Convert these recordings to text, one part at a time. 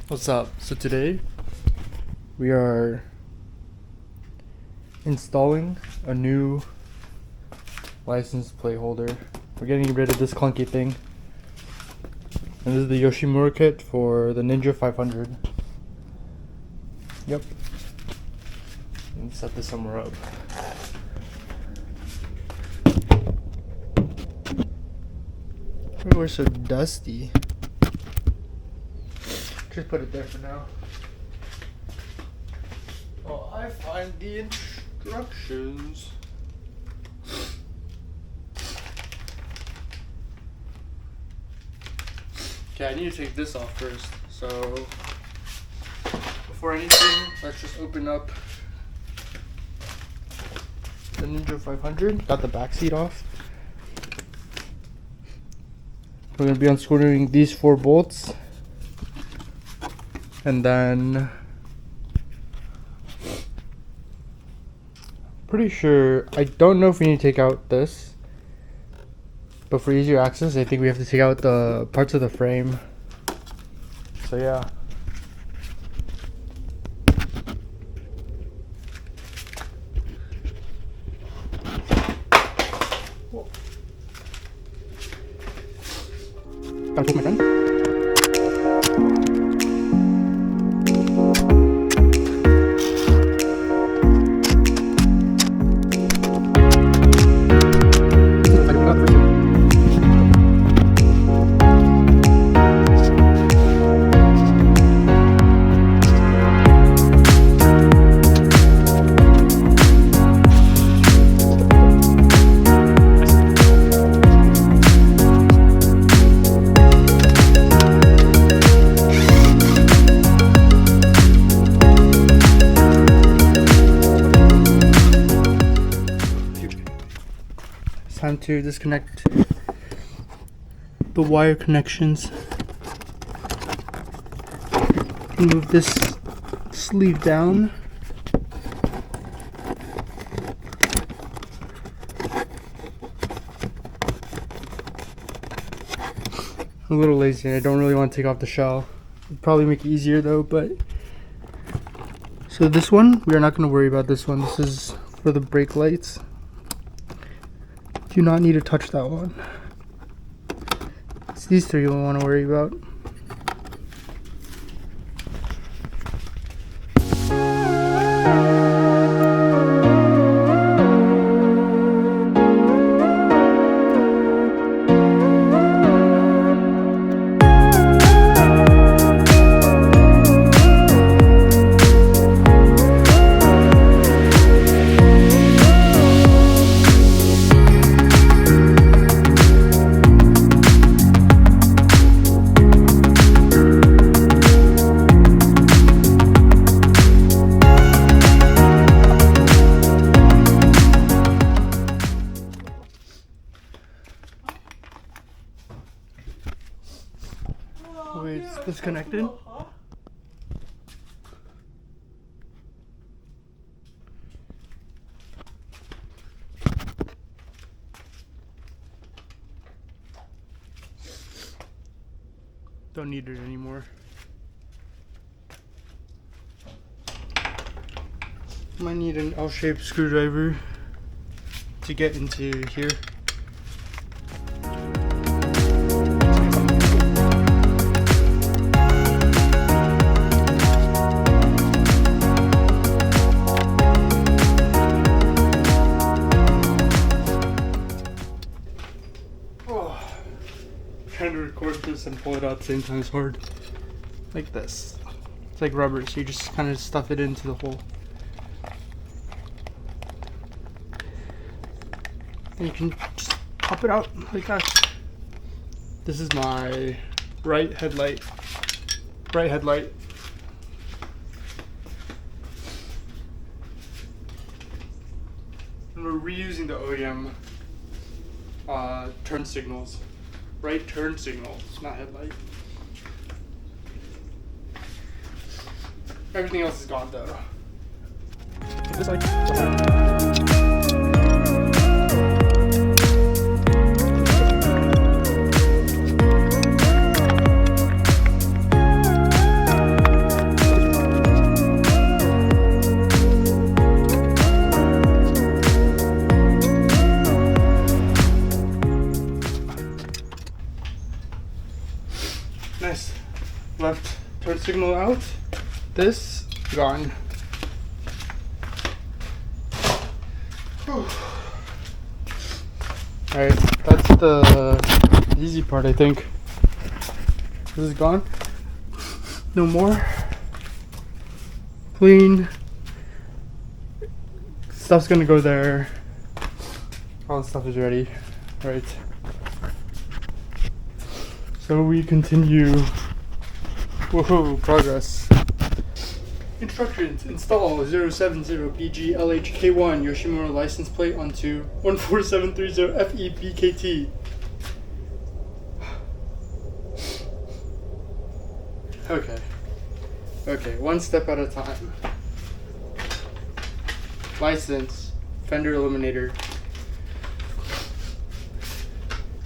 What's up? So today we are installing a new license plate holder. We're getting rid of this clunky thing. And this is the Yoshimura kit for the Ninja 500. Yep. Let me set this somewhere up. Oh, we're so dusty. Just put it there for now. Well, I find the instructions. Okay, I need to take this off first. So, before anything, let's just open up the Ninja 500. Got the back seat off. We're going to be unscrewing these 4 bolts. And then, pretty sure, I don't know if we need to take out this, but for easier access, I think we have to take out the parts of the frame. So yeah. Gotta take my friend. Time to disconnect the wire connections. Move this sleeve down. I'm a little lazy and I don't really want to take off the shell. It'd probably make it easier though, but so this one, we are not going to worry about this one. This is for the brake lights. Do not need to touch that one. It's these 3 you'll want to worry about. Wait, it's disconnected? Don't need it anymore. Might need an L-shaped screwdriver to get into here. Trying to record this and pull it out at the same time is hard. Like this. It's like rubber, so you just kind of stuff it into the hole. And you can just pop it out like that. This is my right headlight. Right headlight. And we're reusing the OEM turn signals. Right turn signal, not headlight. Everything else is gone though. This side. turn signal out. This gone. Alright, that's the easy part, I think. This is gone. No more. Clean. Stuff's gonna go there. All the stuff is ready. Right. So we continue. Woohoo, progress. Instructions: install 070 PG-LHK1 Yoshimura license plate onto 14730 FEBKT. Okay, one step at a time. License, Fender Eliminator.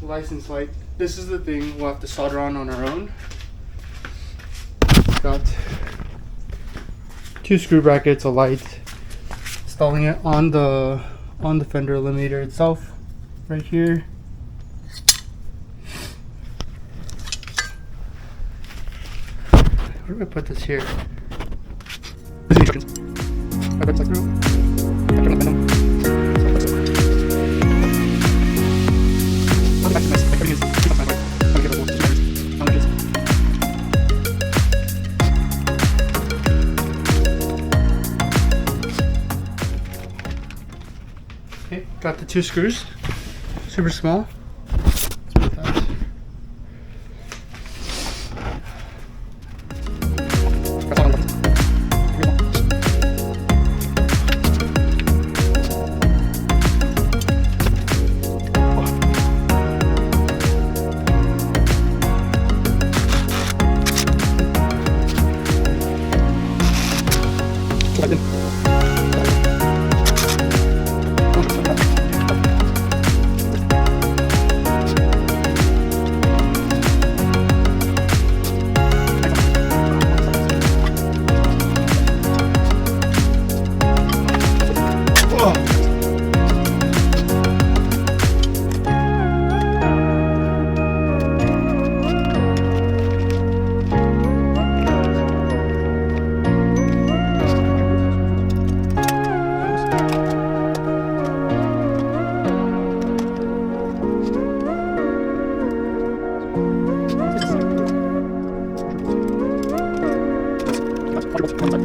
License light. This is the thing we'll have to solder on our own. Got 2 screw brackets, a light. Installing it on the Fender Eliminator itself, right here. Where do I put this here? This is the instructions. I bet it's like okay, got the 2 screws, super small. Let's put that.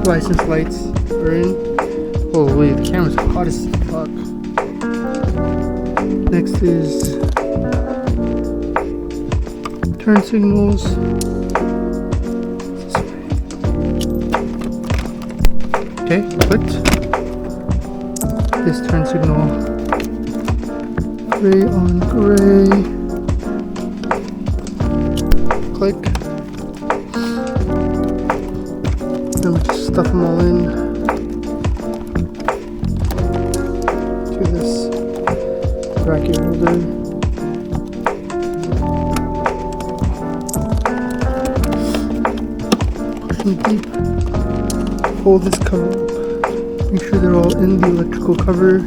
license lights are in. Holy, the camera's hot as fuck. Next is turn signals. Okay, clicked. This turn signal, gray on gray. Click. Then we just stuff them all in to this bracket holder. Pushing deep. Pull this cover up. Make sure they're all in the electrical cover.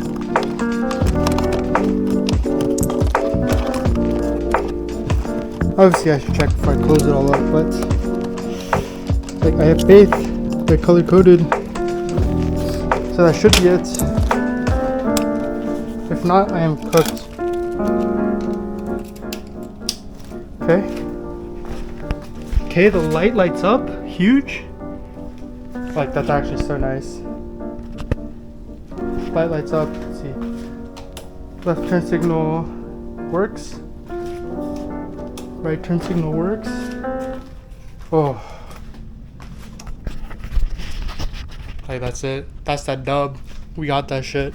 Obviously I should check before I close it all up, but like I have faith they're color coded, so that should be it. If not, I am cooked. Okay, the light lights up, huge. Like, that's actually so nice. Light lights up, let's see. Left turn signal works. Right turn signal works. Oh. Like, that's it. That's that dub. We got that shit.